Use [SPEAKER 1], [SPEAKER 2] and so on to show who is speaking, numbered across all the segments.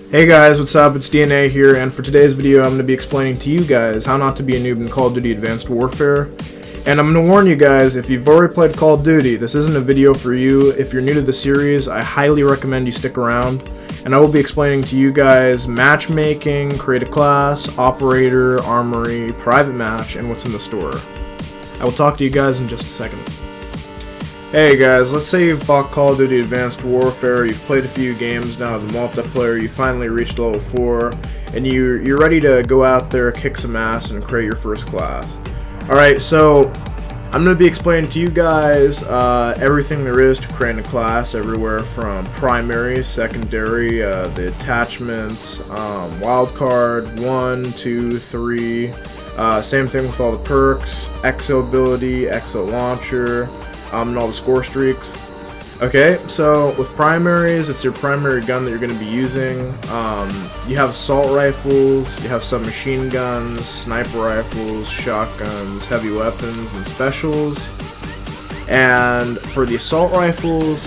[SPEAKER 1] Hey guys, what's up? It's DNA here, and for today's video I'm going to be explaining to you guys how not to be a noob in Call of Duty Advanced Warfare. And I'm going to warn you guys, if you've already played Call of Duty, this isn't a video for you. If you're new to the series, I highly recommend you stick around. And I will be explaining to you guys matchmaking, create a class, operator, armory, private match, and what's in the store. I will talk to you guys in just a second. Hey guys, let's say you've bought Call of Duty Advanced Warfare, you've played a few games now, the multiplayer, you finally reached level 4, and you're ready to go out there, kick some ass, and create your first class. Alright, so I'm going to be explaining to you guys everything there is to create a class, everywhere from primary, secondary, the attachments, wildcard, 1, 2, 3, same thing with all the perks, exo ability, exo launcher, and all the score streaks. Okay, so with primaries, it's your primary gun that you're going to be using. You have assault rifles, you have submachine guns, sniper rifles, shotguns, heavy weapons, and specials. And for the assault rifles,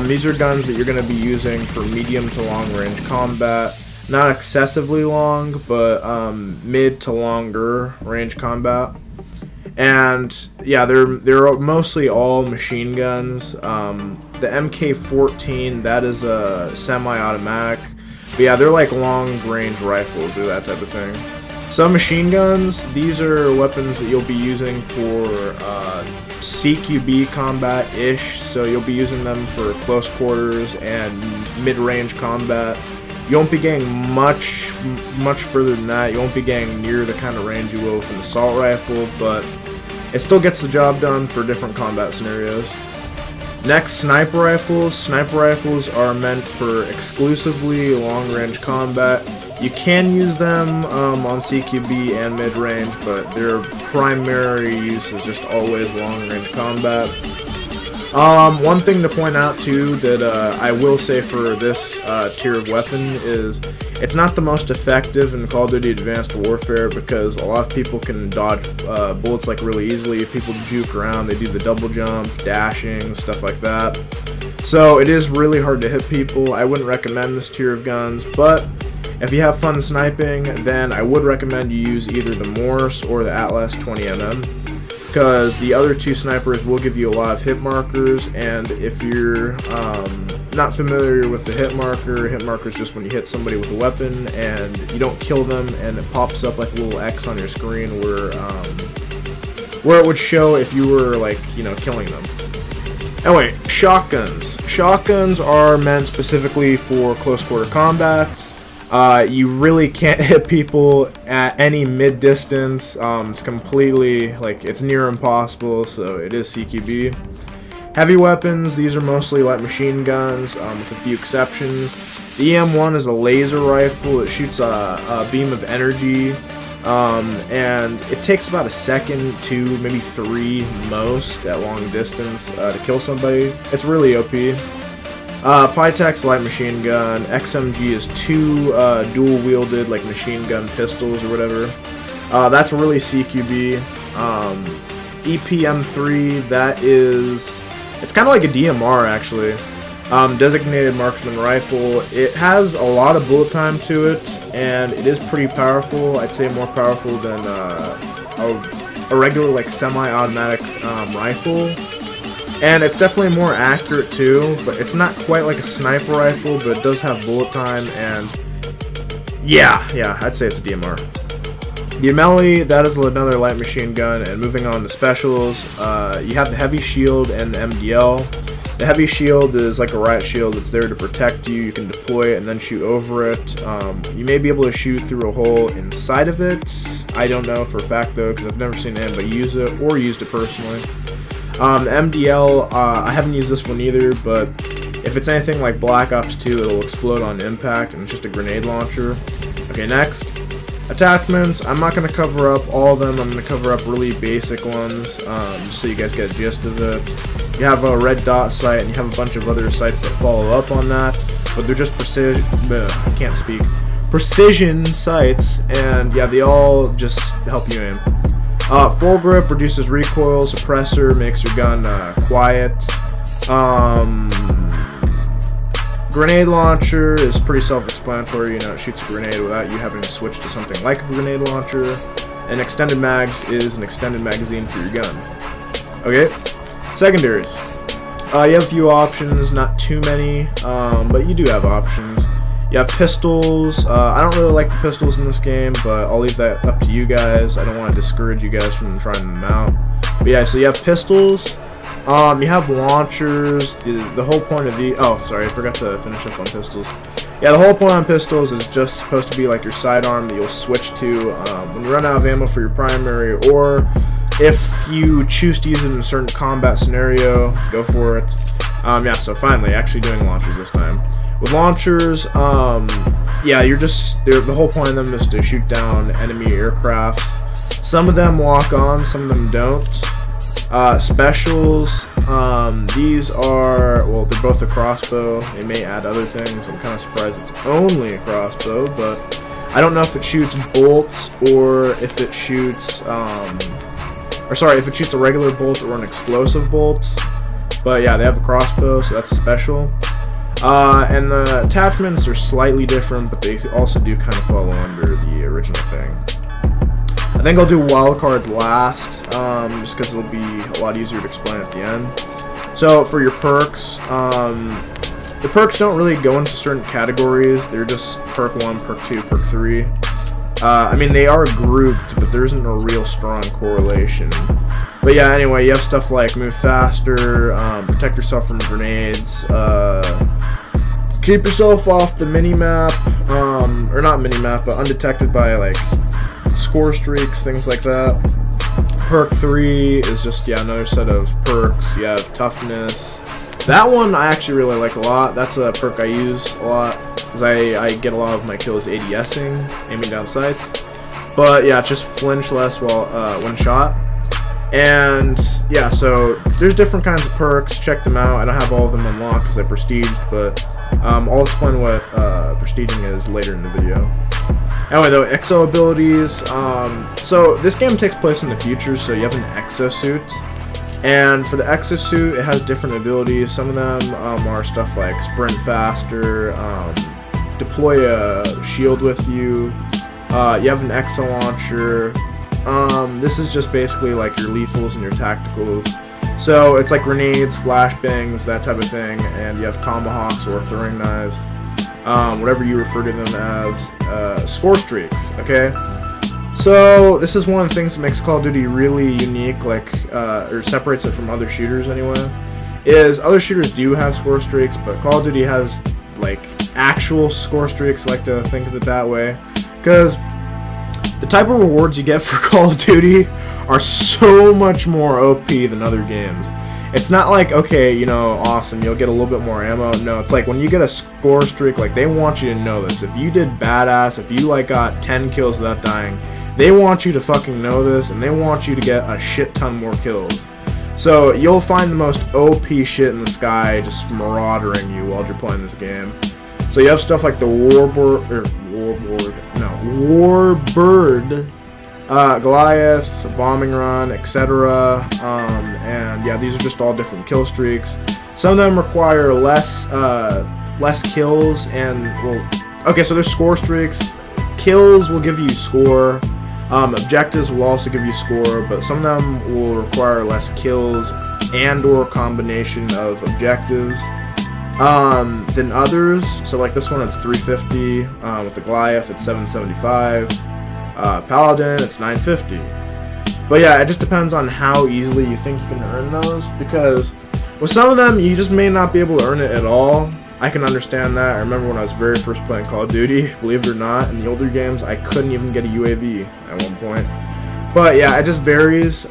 [SPEAKER 1] these are guns that you're going to be using for medium to long range combat. Not excessively long, but mid to longer range combat. And yeah, they're mostly all machine guns. The MK14, that is a semi-automatic. But yeah, they're like long-range rifles or that type of thing. Some machine guns, these are weapons that you'll be using for CQB combat-ish. So you'll be using them for close quarters and mid-range combat. You won't be getting much further than that. You won't be getting near the kind of range you will with an assault rifle, but it still gets the job done for different combat scenarios. Next, sniper rifles. Sniper rifles are meant for exclusively long-range combat. You can use them on CQB and mid-range, but their primary use is just always long-range combat. One thing to point out too that I will say for this tier of weapon is it's not the most effective in Call of Duty Advanced Warfare because a lot of people can dodge bullets like really easily. People juke around, they do the double jump, dashing, stuff like that. So it is really hard to hit people. I wouldn't recommend this tier of guns, but if you have fun sniping, then I would recommend you use either the Morse or the Atlas 20mm. Because the other two snipers will give you a lot of hit markers, and if you're not familiar with the hit marker is just when you hit somebody with a weapon and you don't kill them, and it pops up like a little X on your screen where it would show if you were, like, you know, killing them. Anyway, shotguns. Shotguns are meant specifically for close quarter combat. You really can't hit people at any mid-distance. It's completely, like, it's near impossible, so it is CQB. Heavy weapons, these are mostly light machine guns, with a few exceptions. The EM1 is a laser rifle. It shoots a beam of energy, and it takes about a second, 2, maybe 3 most at long distance to kill somebody. It's really OP. Pytax light machine gun. XMG is 2 dual-wielded like machine gun pistols or whatever. That's really CQB. EPM3, that is, it's kind of like a DMR actually. Designated marksman rifle. It has a lot of bullet time to it, and it is pretty powerful. I'd say more powerful than a regular like semi-automatic rifle. And it's definitely more accurate too, but it's not quite like a sniper rifle, but it does have bullet time, and yeah, I'd say it's a DMR. The Amelie, that is another light machine gun, and moving on to specials, you have the heavy shield and the MDL. The heavy shield is like a riot shield. It's there to protect you. You can deploy it and then shoot over it. You may be able to shoot through a hole inside of it. I don't know for a fact though, because I've never seen anybody use it or used it personally. The MDL, I haven't used this one either, but if it's anything like Black Ops 2, it'll explode on impact, and it's just a grenade launcher. Okay, next. Attachments, I'm not going to cover up all of them. I'm going to cover up really basic ones, just so you guys get a gist of it. You have a red dot sight, and you have a bunch of other sights that follow up on that, but they're just precision sights, and yeah, they all just help you aim. Full grip reduces recoil, suppressor makes your gun quiet. Grenade launcher is pretty self-explanatory. You know, it shoots a grenade without you having to switch to something like a grenade launcher. And extended mags is an extended magazine for your gun. Okay, secondaries. You have a few options, not too many, but you do have options. You have pistols. I don't really like the pistols in this game, but I'll leave that up to you guys. I don't want to discourage you guys from trying them out. But yeah, so you have pistols. You have launchers. The whole point of the... Oh, sorry, I forgot to finish up on pistols. Yeah, the whole point on pistols is just supposed to be like your sidearm that you'll switch to when you run out of ammo for your primary, or if you choose to use it in a certain combat scenario, go for it. Yeah, so finally, actually doing launchers this time. With launchers, yeah, the whole point of them is to shoot down enemy aircrafts. Some of them lock on, some of them don't. Specials, these are, well, they're both a crossbow. They may add other things. I'm kind of surprised it's only a crossbow, but I don't know if it shoots bolts or if it shoots, if it shoots a regular bolt or an explosive bolt. But yeah, they have a crossbow, so that's special. And the attachments are slightly different, but they also do kind of follow under the original thing. I think I'll do wildcards last, just because it'll be a lot easier to explain at the end. So for your perks, the perks don't really go into certain categories. They're just perk 1, perk 2, perk 3. I mean, they are grouped, but there isn't a real strong correlation. But yeah, anyway, you have stuff like move faster, protect yourself from grenades, keep yourself off the mini-map, or not mini-map, but undetected by, like, score streaks, things like that. Perk 3 is just, yeah, another set of perks. You have toughness. That one I actually really like a lot. That's a perk I use a lot, because I get a lot of my kills ADSing, aiming down sights. But yeah, it's just flinch less while when shot. And yeah, so there's different kinds of perks. Check them out. I don't have all of them unlocked because I prestiged, but I'll explain what prestiging is later in the video. Anyway, though, exo abilities. So this game takes place in the future, so you have an exosuit. And for the exosuit, it has different abilities. Some of them are stuff like sprint faster, deploy a shield with you. You have an exo launcher. This is just basically like your lethals and your tacticals. So it's like grenades, flashbangs, that type of thing, and you have tomahawks or throwing knives, whatever you refer to them as, score streaks, okay? So this is one of the things that makes Call of Duty really unique, like, or separates it from other shooters anyway, is other shooters do have score streaks, but Call of Duty has, like, actual score streaks. I like to think of it that way, because the type of rewards you get for Call of Duty are so much more OP than other games. It's not like, okay, you know, awesome, you'll get a little bit more ammo. No, it's like when you get a score streak, like, they want you to know this. If you did badass, if you, like, got 10 kills without dying, they want you to fucking know this, and they want you to get a shit ton more kills. So you'll find the most OP shit in the sky just marauding you while you're playing this game. So you have stuff like the Warbird, Goliath, Bombing Run, etc. And yeah, these are just all different kill streaks. Some of them require less kills, and well, okay, so there's score streaks. Kills will give you score. Objectives will also give you score, but some of them will require less kills and/or combination of objectives than others. So like this one, it's 350. With the Goliath, it's 775. Paladin, it's 950. But yeah, it just depends on how easily you think you can earn those, because with some of them, you just may not be able to earn it at all. I can understand that. I remember when I was very first playing Call of Duty, believe it or not, in the older games, I couldn't even get a UAV at one point. But yeah, it just varies.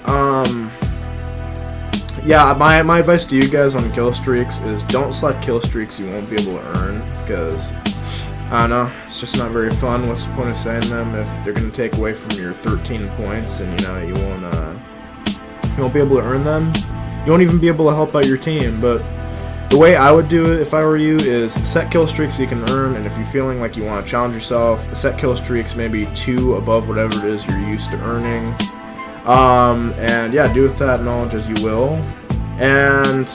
[SPEAKER 1] Yeah, my advice to you guys on kill streaks is don't select kill streaks you won't be able to earn, because I don't know, it's just not very fun. What's the point of saying them if they're going to take away from your 13 points and, you know, you won't be able to earn them? You won't even be able to help out your team. But the way I would do it if I were you is set kill streaks you can earn, and if you're feeling like you want to challenge yourself, set kill streaks maybe 2 above whatever it is you're used to earning. And yeah, do with that knowledge as you will. And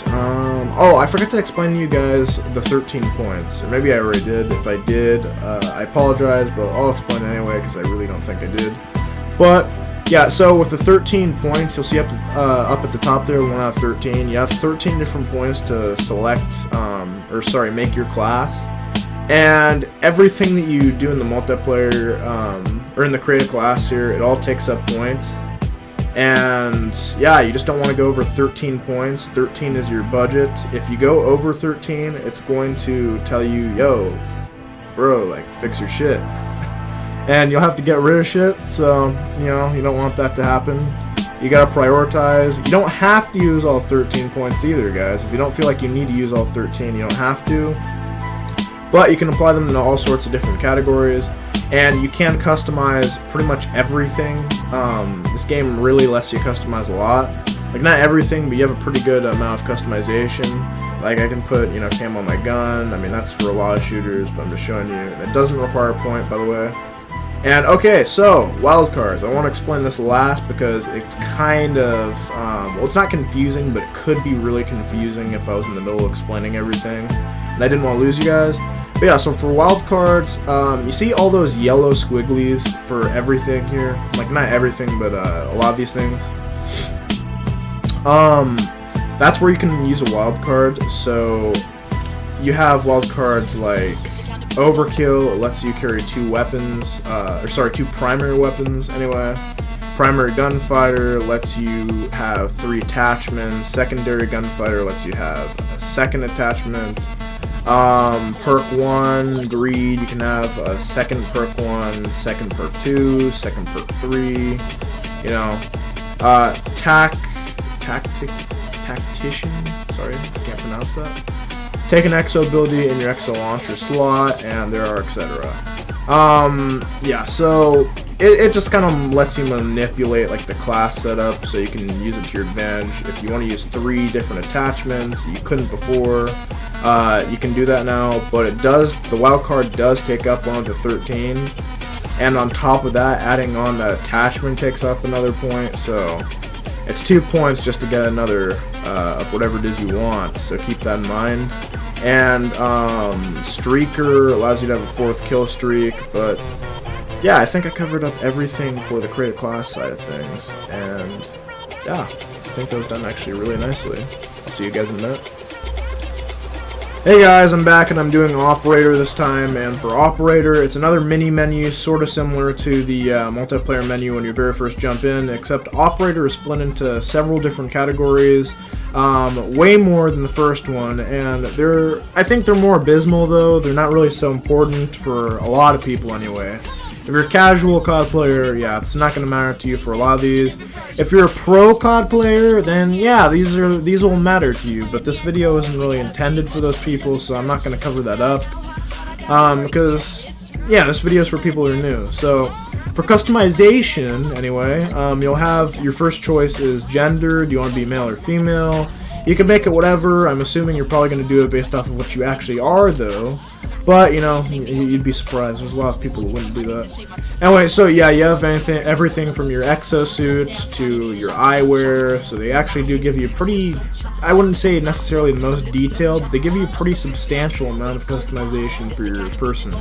[SPEAKER 1] oh, I forgot to explain to you guys the 13 points, or maybe I already did. If I did, I apologize, but I'll explain it anyway because I really don't think I did. But yeah, so with the 13 points, you'll see up at the top there, 1 out of 13. You have 13 different points to select, make your class. And everything that you do in the multiplayer, or in the create a class here, it all takes up points. And yeah, you just don't want to go over 13 points. 13 is your budget. If you go over 13, it's going to tell you, yo, bro, like, fix your shit. And you'll have to get rid of shit, so, you know, you don't want that to happen. You gotta prioritize. You don't have to use all 13 points either, guys. If you don't feel like you need to use all 13, you don't have to. But you can apply them to all sorts of different categories. And you can customize pretty much everything. This game really lets you customize a lot. Like, not everything, but you have a pretty good amount of customization. Like, I can put, you know, cam on my gun. I mean, that's for a lot of shooters, but I'm just showing you. It doesn't require a point, by the way. And, okay, so, wildcards. I want to explain this last because it's kind of, well, it's not confusing, but it could be really confusing if I was in the middle of explaining everything. And I didn't want to lose you guys. But yeah, so for wildcards, you see all those yellow squigglies for everything here? Like, not everything, but a lot of these things. That's where you can use a wildcard. So you have wildcards like Overkill. It lets you carry 2 weapons, 2 primary weapons anyway. Primary gunfighter lets you have 3 attachments. Secondary gunfighter lets you have a 2nd attachment. Perk 1, greed, you can have a 2nd perk 1, 2nd perk 2, 2nd perk 3, you know, tactician, sorry, I can't pronounce that. Take an exo ability in your exo launcher slot, and there are etc. Yeah, so it just kind of lets you manipulate like the class setup so you can use it to your advantage. If you want to use 3 different attachments you couldn't before, you can do that now, but it does, the wildcard does take up one of the 13, and on top of that, adding on that attachment takes up another point, so it's 2 points just to get another of whatever it is you want, so keep that in mind. And Streaker allows you to have a 4th kill streak, but yeah, I think I covered up everything for the create a class side of things, and yeah, I think that was done actually really nicely. I'll see you guys in a minute. Hey guys, I'm back and I'm doing operator this time, and for operator it's another mini menu sort of similar to the multiplayer menu when you very first jump in, except operator is split into several different categories, way more than the first one, and I think they're more abysmal though. They're not really so important for a lot of people anyway. If you're a casual COD player, yeah, it's not going to matter to you for a lot of these. If you're a pro COD player, then yeah, these will matter to you, but this video isn't really intended for those people, so I'm not going to cover that up. Because, yeah, this video is for people who are new. So, for customization, anyway, you'll have, your first choice is gender. Do you want to be male or female? You can make it whatever. I'm assuming you're probably going to do it based off of what you actually are, though. But, you know, you'd be surprised. There's a lot of people who wouldn't do that. Anyway, so yeah, you have everything from your exosuit to your eyewear. So they actually do give you pretty, I wouldn't say necessarily the most detailed, but they give you a pretty substantial amount of customization for your person.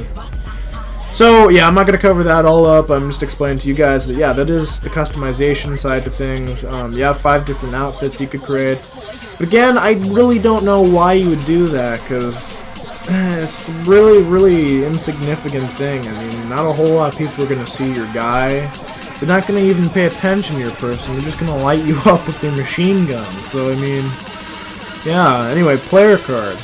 [SPEAKER 1] So yeah, I'm not going to cover that all up. I'm just explaining to you guys that yeah, that is the customization side of things. You have 5 different outfits you could create. But again, I really don't know why you would do that, because it's really insignificant thing. I mean, not a whole lot of people are going to see your guy. They're not going to even pay attention to your person. They're just going to light you up with their machine guns. So, I mean, yeah. Anyway, player card.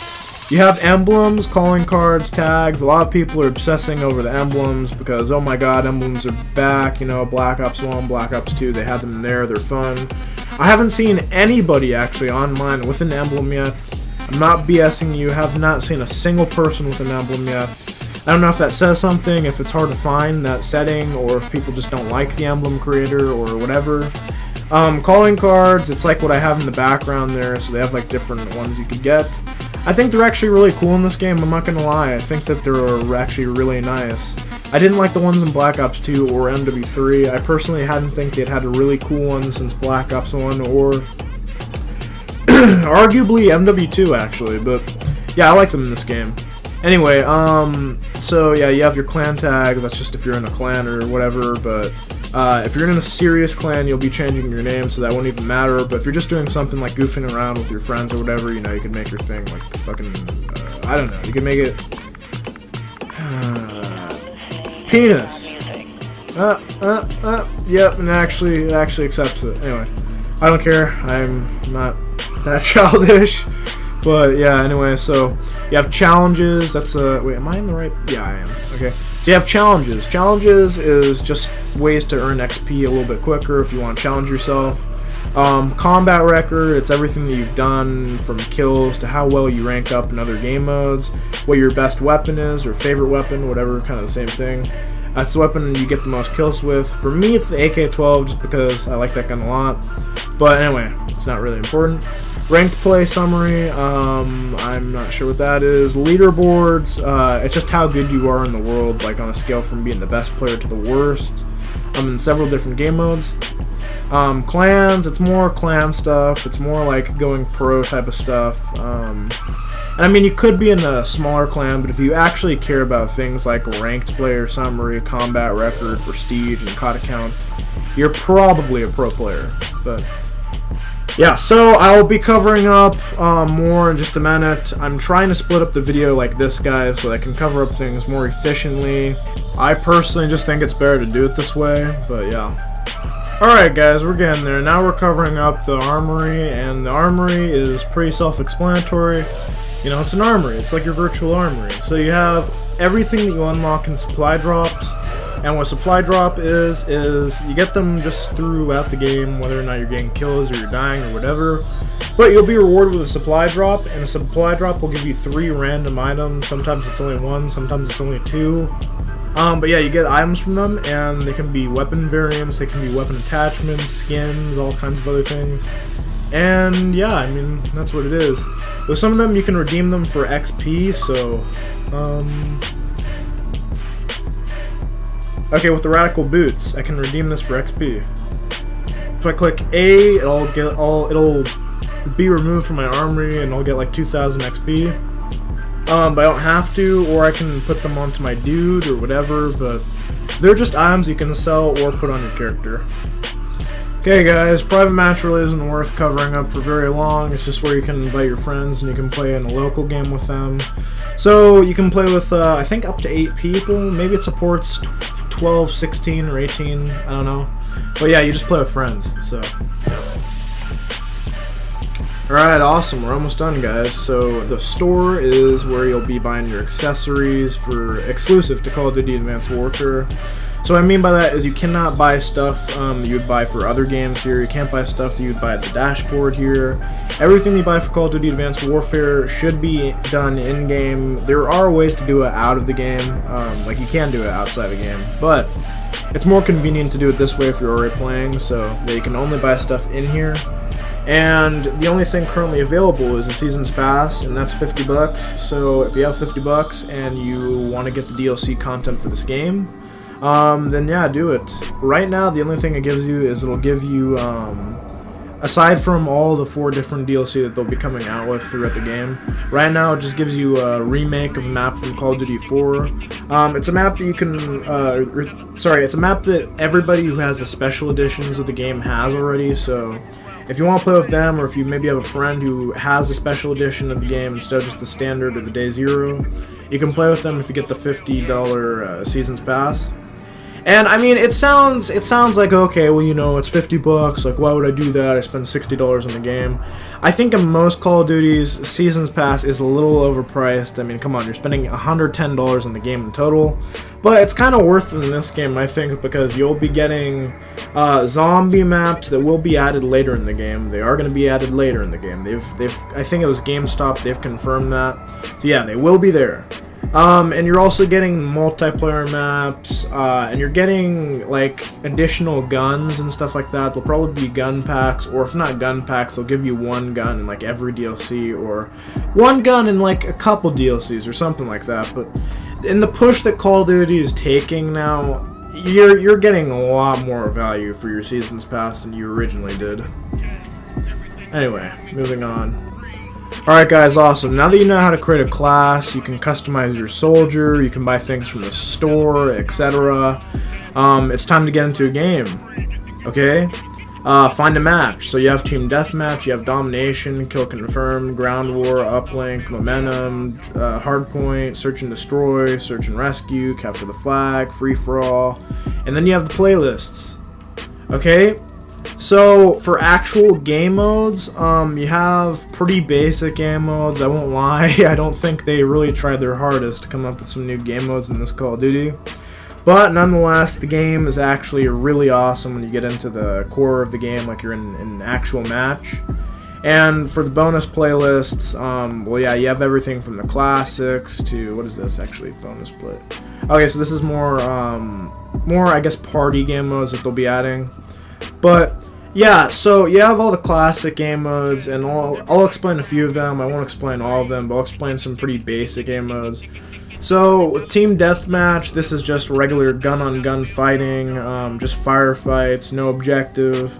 [SPEAKER 1] You have emblems, calling cards, tags. A lot of people are obsessing over the emblems because, oh my god, emblems are back. You know, Black Ops 1, Black Ops 2, they had them there. They're fun. I haven't seen anybody actually online with an emblem yet. I'm not BSing you, have not seen a single person with an emblem yet. I don't know if that says something, if it's hard to find that setting, or if people just don't like the emblem creator, or whatever. Calling cards, it's like what I have in the background there, so they have like different ones you could get. I think they're actually really cool in this game, I'm not gonna lie. I think that they're actually really nice. I didn't like the ones in Black Ops 2 or MW3. I personally hadn't think they'd had a really cool one since Black Ops 1 or Arguably MW2 actually, but yeah, I like them in this game. Anyway, so yeah, you have your clan tag. That's just if you're in a clan or whatever, but if you're in a serious clan, you'll be changing your name, so that won't even matter. But if you're just doing something like goofing around with your friends or whatever, you know, you can make your thing like fucking, I don't know, you can make it penis. Yep, and it actually accepts it. Anyway, I don't care. I'm not that childish. But yeah, anyway, so you have challenges. That's wait, am I in the right? Yeah, I am. Okay. So you have challenges. Challenges is just ways to earn XP a little bit quicker if you want to challenge yourself. Combat record, it's everything that you've done from kills to how well you rank up in other game modes, what your best weapon is or favorite weapon, whatever, kind of the same thing. That's the weapon you get the most kills with. For me, it's the AK-12 just because I like that gun a lot. But anyway, it's not really important. Ranked play summary, I'm not sure what that is. Leaderboards, it's just how good you are in the world, like on a scale from being the best player to the worst. In several different game modes. Clans, it's more clan stuff. It's more like going pro type of stuff. And I mean, you could be in a smaller clan, but if you actually care about things like ranked player summary, combat record, prestige, and COD account, you're probably a pro player. But yeah, so I'll be covering up more in just a minute. I'm trying to split up the video like this, guys, so I can cover up things more efficiently. I personally just think it's better to do it this way, but yeah. Alright guys, we're getting there. Now we're covering up the armory, and the armory is pretty self-explanatory. You know, it's an armory. It's like your virtual armory. So you have everything that you unlock in supply drops. And what supply drop is you get them just throughout the game, whether or not you're getting kills or you're dying or whatever. But you'll be rewarded with a supply drop, and a supply drop will give you 3 random items. Sometimes it's only 1, sometimes it's only 2. But yeah, you get items from them, and they can be weapon variants, they can be weapon attachments, skins, all kinds of other things. And yeah, I mean, that's what it is. With some of them, you can redeem them for XP, so, okay, with the radical boots, I can redeem this for XP. If I click A, it'll be removed from my armory, and I'll get like 2,000 XP. But I don't have to, or I can put them onto my dude or whatever, but they're just items you can sell or put on your character. Okay guys, private match really isn't worth covering up for very long. It's just where you can invite your friends and you can play in a local game with them. So you can play with, I think up to 8 people. Maybe it supports 12, 16, or 18, I don't know. But yeah, you just play with friends, so yeah. Alright, awesome, we're almost done guys. So the store is where you'll be buying your accessories for exclusive to Call of Duty Advanced Warfare. So what I mean by that is you cannot buy stuff that you would buy for other games here. You can't buy stuff that you would buy at the dashboard here. Everything you buy for Call of Duty Advanced Warfare should be done in-game. There are ways to do it out of the game, like you can do it outside the game, but it's more convenient to do it this way if you're already playing, so that you can only buy stuff in here. And the only thing currently available is a Season's Pass, and that's 50 bucks. So if you have 50 bucks and you want to get the DLC content for this game, then yeah, do it. Right now, the only thing it gives you is it'll give you, aside from all the 4 different DLC that they'll be coming out with throughout the game, right now it just gives you a remake of a map from Call of Duty 4. It's a map that you can, it's a map that everybody who has the special editions of the game has already, so if you want to play with them, or if you maybe have a friend who has a special edition of the game instead of just the standard or the Day Zero, you can play with them if you get the $50 Season's Pass. And I mean, it sounds like, okay, well, you know, it's 50 bucks, like why would I do that? I spend $60 on the game. I think in most Call of Duty's Season's Pass is a little overpriced. I mean, come on, you're spending $110 on the game in total. But it's kind of worth it in this game, I think, because you'll be getting zombie maps that will be added later in the game. They are going to be added later in the game. I think it was GameStop, they've confirmed that. So yeah, they will be there. And you're also getting multiplayer maps, and you're getting, like, additional guns and stuff like that. There'll probably be gun packs, or if not gun packs, they'll give you 1 gun in, like, every DLC, or 1 gun in, like, a couple DLCs, or something like that. But in the push that Call of Duty is taking now, you're getting a lot more value for your Season's Pass than you originally did. Anyway, moving on. Alright guys, awesome. Now that you know how to create a class, you can customize your soldier, you can buy things from the store, etc. It's time to get into a game. Okay? Find a match. So you have team deathmatch, you have domination, kill confirmed, ground war, uplink, momentum, hardpoint, search and destroy, search and rescue, capture the flag, free for all, and then you have the playlists. Okay? So for actual game modes, you have pretty basic game modes. I won't lie, I don't think they really tried their hardest to come up with some new game modes in this Call of Duty. But nonetheless, the game is actually really awesome when you get into the core of the game, like you're in an actual match. And for the bonus playlists, well, yeah, you have everything from the classics to, what is this actually, bonus play? Okay, so this is more, I guess, party game modes that they'll be adding. But yeah, so you have all the classic game modes, and I'll explain a few of them. I won't explain all of them, but I'll explain some pretty basic game modes. So with Team Deathmatch, this is just regular gun-on-gun fighting, just firefights, no objective.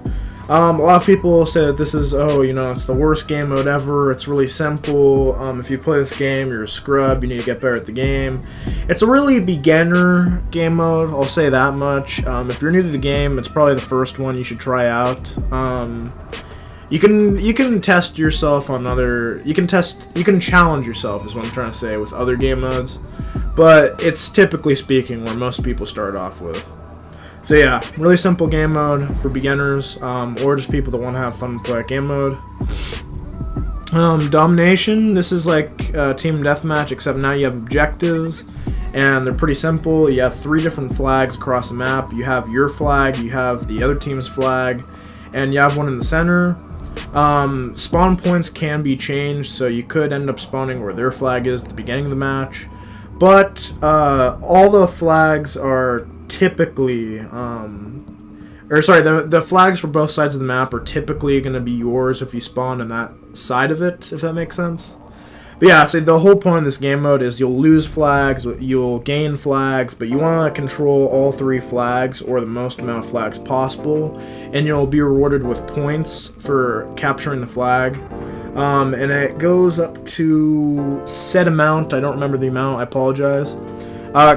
[SPEAKER 1] A lot of people say that this is, oh, you know, it's the worst game mode ever, it's really simple, if you play this game, you're a scrub, you need to get better at the game. It's a really beginner game mode, I'll say that much. If you're new to the game, it's probably the first one you should try out. You can test yourself on other, you can challenge yourself is what I'm trying to say with other game modes, but it's typically speaking where most people start off with. So yeah, really simple game mode for beginners, or just people that want to have fun and play a game mode. Domination, this is like Team Deathmatch, except now you have objectives, and they're pretty simple. You have 3 different flags across the map. You have your flag, you have the other team's flag, and you have one in the center. Spawn points can be changed, so you could end up spawning where their flag is at the beginning of the match. But all the flags are typically, the flags for both sides of the map are typically going to be yours if you spawn on that side of it, if that makes sense. But yeah, so the whole point of this game mode is you'll lose flags, you'll gain flags, but you want to control all 3 flags, or the most amount of flags possible, and you'll be rewarded with points for capturing the flag. And it goes up to set amount, I don't remember the amount, I apologize.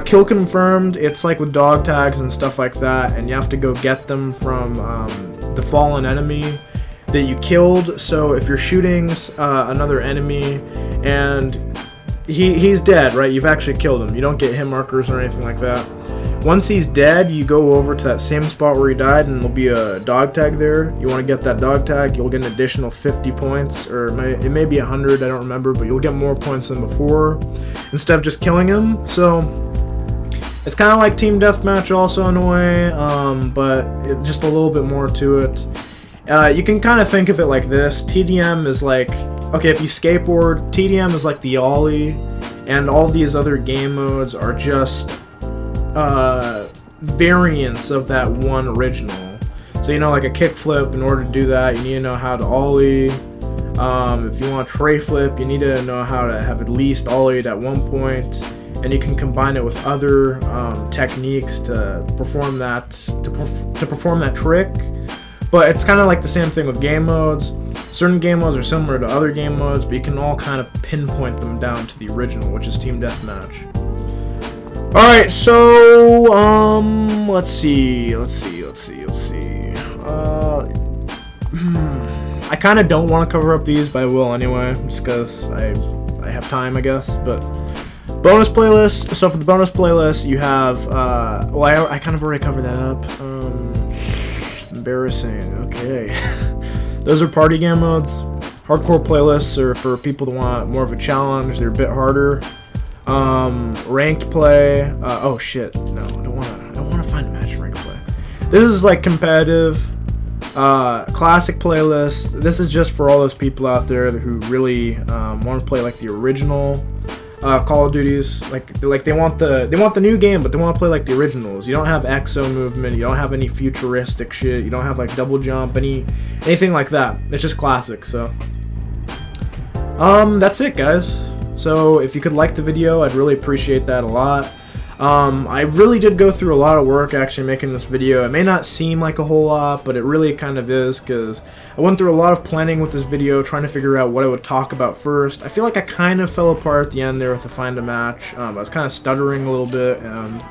[SPEAKER 1] Kill confirmed, it's like with dog tags and stuff like that, and you have to go get them from the fallen enemy that you killed. So if you're shooting another enemy and he's dead, right, you've actually killed him, you don't get hit markers or anything like that. Once he's dead, you go over to that same spot where he died, and there'll be a dog tag there. You want to get that dog tag, you'll get an additional 50 points, or it may be 100, I don't remember, but you'll get more points than before, instead of just killing him. So it's kind of like Team Deathmatch also in a way, but just a little bit more to it. You can kind of think of it like this. TDM is like, okay, if you skateboard, TDM is like the ollie, and all these other game modes are just variants of that one original. So, you know, like a kickflip, in order to do that, you need to know how to ollie. If you want a tray flip, you need to know how to have at least ollied at one point, and you can combine it with other techniques to perform that trick. But it's kind of like the same thing with game modes. Certain game modes are similar to other game modes, but you can all kind of pinpoint them down to the original, which is Team Deathmatch. Alright, so, let's see. I kind of don't want to cover up these, but I will anyway, just because I have time, I guess. But bonus playlist. So for the bonus playlist, you have, well, I kind of already covered that up. Embarrassing. Okay. Those are party game modes. Hardcore playlists are for people that want more of a challenge. They're a bit harder. Ranked play. Oh shit. No, I don't want to find a match ranked play. This is like competitive. Classic playlist. This is just for all those people out there who really want to play like the original Call of Duties. Like they want the new game, but they want to play like the originals. You don't have exo movement. You don't have any futuristic shit. You don't have like double jump, anything like that. It's just classic. So that's it, guys. So if you could like the video, I'd really appreciate that a lot. I really did go through a lot of work actually making this video. It may not seem like a whole lot, but it really kind of is, because I went through a lot of planning with this video, trying to figure out what I would talk about first. I feel like I kind of fell apart at the end there with the find a match. I was kind of stuttering a little bit, and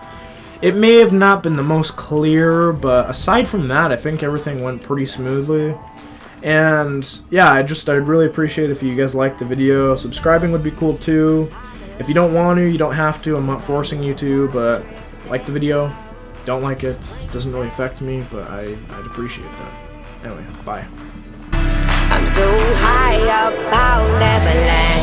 [SPEAKER 1] it may have not been the most clear, but aside from that, I think everything went pretty smoothly. And yeah, I'd really appreciate it if you guys liked the video. Subscribing would be cool too. If you don't want to, you don't have to. I'm not forcing you to, but like the video. Don't like it. It doesn't really affect me, but I'd appreciate that. Anyway, bye.
[SPEAKER 2] I'm so high up, I'll never land.